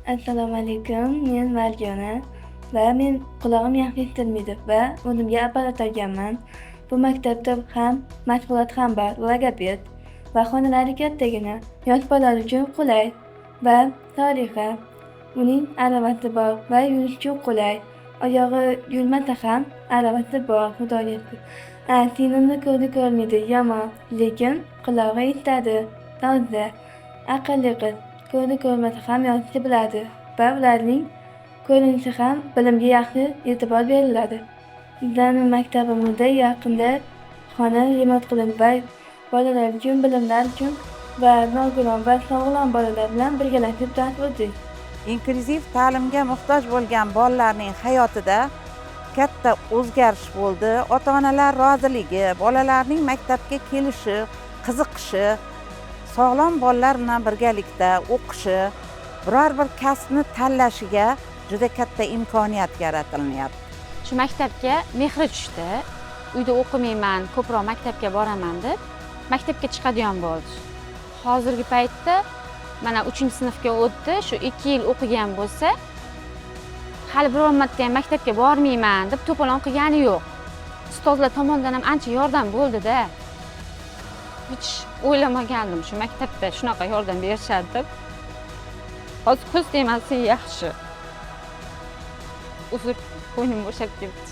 Assalomu alaykum. Men Marjona va men qulog'im yaxshi eshitilmaydi va o'zimga apparat olganman. Bu maktabda ham mashg'ulot ham bor, logoped va xonalari kattagina, yosh bolalar uchun qulay va Solixa. Uning aravasi bor va yurish uchun qulay. Oyog'i yurmasa ham aravasi bor, xudoga shukr. Sinimni ko'zi ko'rmaydi, yomon, lekin qulog'i eshitadi, toza, aqlli qiz. Ko'zi ko'rmasa ham yozishni biladi va ularning ko'rinishi ham bilimga yaxshi e'tibor beriladi. Bizlarning maktabimizda yaqinda xona remont qilindi va bolalar uchun, bilimlar uchun va nogiron va sog'lom bolalar bilan birgalashib dars o'tdik. Inklyuziv ta'limga muhtoj bo'lgan bolalarning hayotida katta o'zgarish bo'ldi. Ota-onalar roziligi, bolalarning maktabga kelishi, qiziqishi, sog'lom bolalar bilan birgalikda o'qishi, biror bir kasbni tanlashiga juda katta imkoniyat yaratilyapti. Shu maktabga mehri tushdi. Uyda o'qimayman, ko'proq maktabga boraman deb maktabga chiqadigan bo'ldi. Hozirgi paytda mana 3-sinfga o'tdi. Shu 2 yil o'qigan bo'lsa, hali biror marta ham maktabga bormayman deb to'polon qilgani yo'q. Ustozlar tomonidan ham ancha yordam bo'ldi-da. Hech o'ylamagandim shu maktabda shunaqa yordam berishadi deb. Hozir ko'z tegmasi yaxshi. Uzr, ko'nglim bo'shab ketdi.